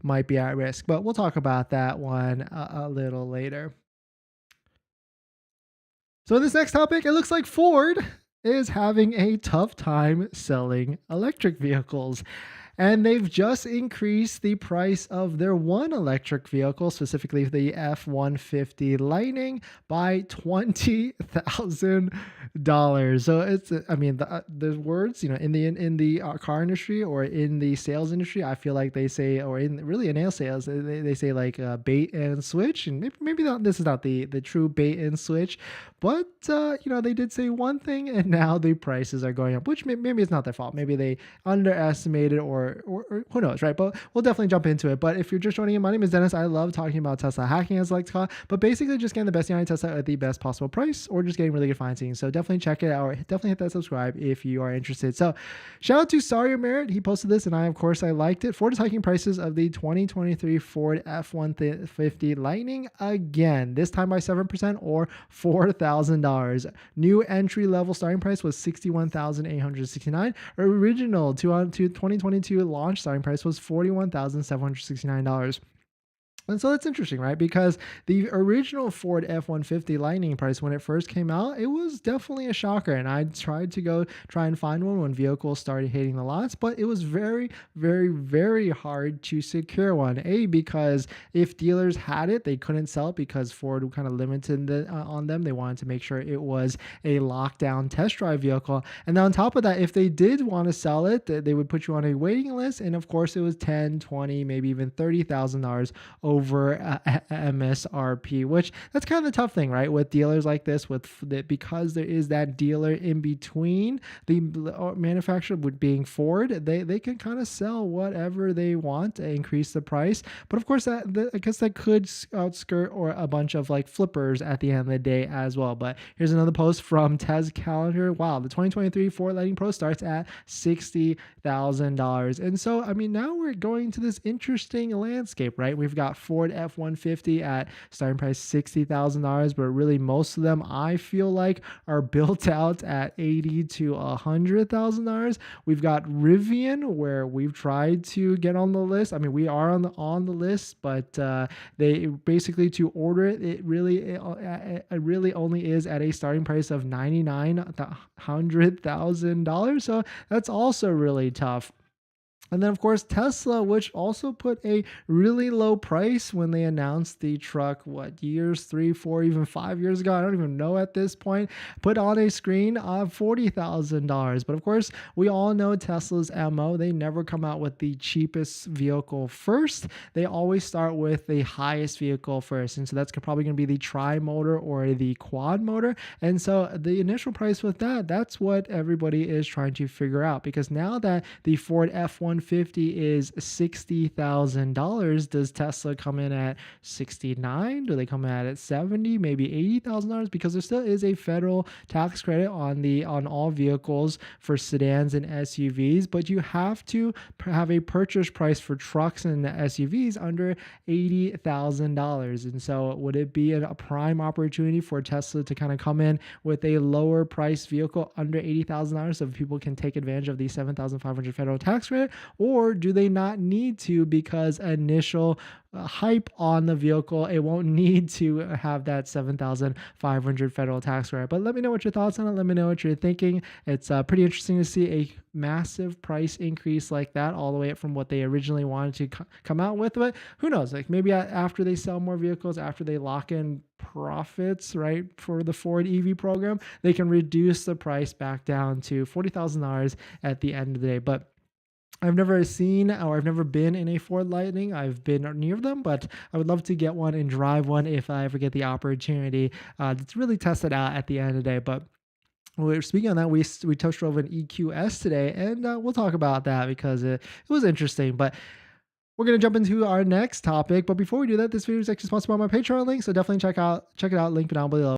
might be at risk. But we'll talk about that one a little later. So in this next topic, it looks like Ford is having a tough time selling electric vehicles. And they've just increased the price of their one electric vehicle, specifically the F-150 Lightning, by $20,000. So it's, I mean, the words, in the car industry or in the sales industry, I feel like they say, or in really in nail sales, they say like bait and switch, and maybe not, this is not the true bait and switch, but they did say one thing, and now the prices are going up, which maybe it's not their fault. Maybe they underestimated or who knows, right? But we'll definitely jump into it. But if you're just joining in, my name is Dennis. I love talking about Tesla hacking, as I like to call it, but basically just getting the best Tesla at the best possible price, or just getting really good financing. So definitely check it out, or definitely hit that subscribe if you are interested. So shout out to Sawyer Merritt. He posted this, and I liked it. Ford is hiking prices of the 2023 Ford F-150 Lightning again, this time by 7% or $4,000. New entry level starting price was $61,869. Original 2022 launch starting price was $41,769. And so that's interesting, right? Because the original Ford F-150 Lightning price, when it first came out, it was definitely a shocker. And I tried to go try and find one when vehicles started hitting the lots, but it was very, very, very hard to secure one. Because if dealers had it, they couldn't sell it because Ford kind of limited on them. They wanted to make sure it was a lockdown test drive vehicle. And then on top of that, if they did want to sell it, they would put you on a waiting list. And of course, it was $10, $20, maybe even $30,000 over MSRP, which that's kind of the tough thing, right? With dealers like this, because there is that dealer in between the manufacturer, with being Ford, they can kind of sell whatever they want to increase the price. But of course, I guess that could outskirt or a bunch of like flippers at the end of the day as well. But here's another post from Tez Calendar. Wow, the 2023 Ford Lightning Pro starts at $60,000. And so, I mean, now we're going to this interesting landscape, right? We've got Ford F-150 at starting price $60,000, but really most of them, I feel like, are built out at $80,000 to $100,000. We've got Rivian, where we've tried to get on the list. I mean, we are on the list, but they basically, to order it, it really only is at a starting price of $99,000 to $100,000. So that's also really tough. And then, of course, Tesla, which also put a really low price when they announced the truck, 3, 4, even 5 years ago? I don't even know at this point. Put on a screen of $40,000. But of course, we all know Tesla's MO. They never come out with the cheapest vehicle first. They always start with the highest vehicle first. And so that's probably going to be the tri-motor or the quad motor. And so the initial price with that's what everybody is trying to figure out. Because now that the Ford F-150 is $60,000, does Tesla come in at 69? Do they come in at 70, maybe $80,000? Because there still is a federal tax credit on all vehicles for sedans and SUVs, but you have to have a purchase price for trucks and SUVs under $80,000. And so would it be a prime opportunity for Tesla to kind of come in with a lower price vehicle under $80,000 so people can take advantage of the $7,500 federal tax credit? Or do they not need to, because initial hype on the vehicle, it won't need to have that $7,500 federal tax credit? But let me know what your thoughts on it. Let me know what you're thinking. It's pretty interesting to see a massive price increase like that, all the way up from what they originally wanted to come out with. But who knows? Like maybe after they sell more vehicles, after they lock in profits, right, for the Ford EV program, they can reduce the price back down to $40,000 at the end of the day. But I've never seen, or I've never been in a Ford Lightning. I've been near them, but I would love to get one and drive one if I ever get the opportunity to really test it out at the end of the day. But we're speaking on that. We test drove an EQS today, and we'll talk about that because it was interesting. But we're going to jump into our next topic. But before we do that, this video is actually sponsored by my Patreon link, so definitely check it out. Link down below.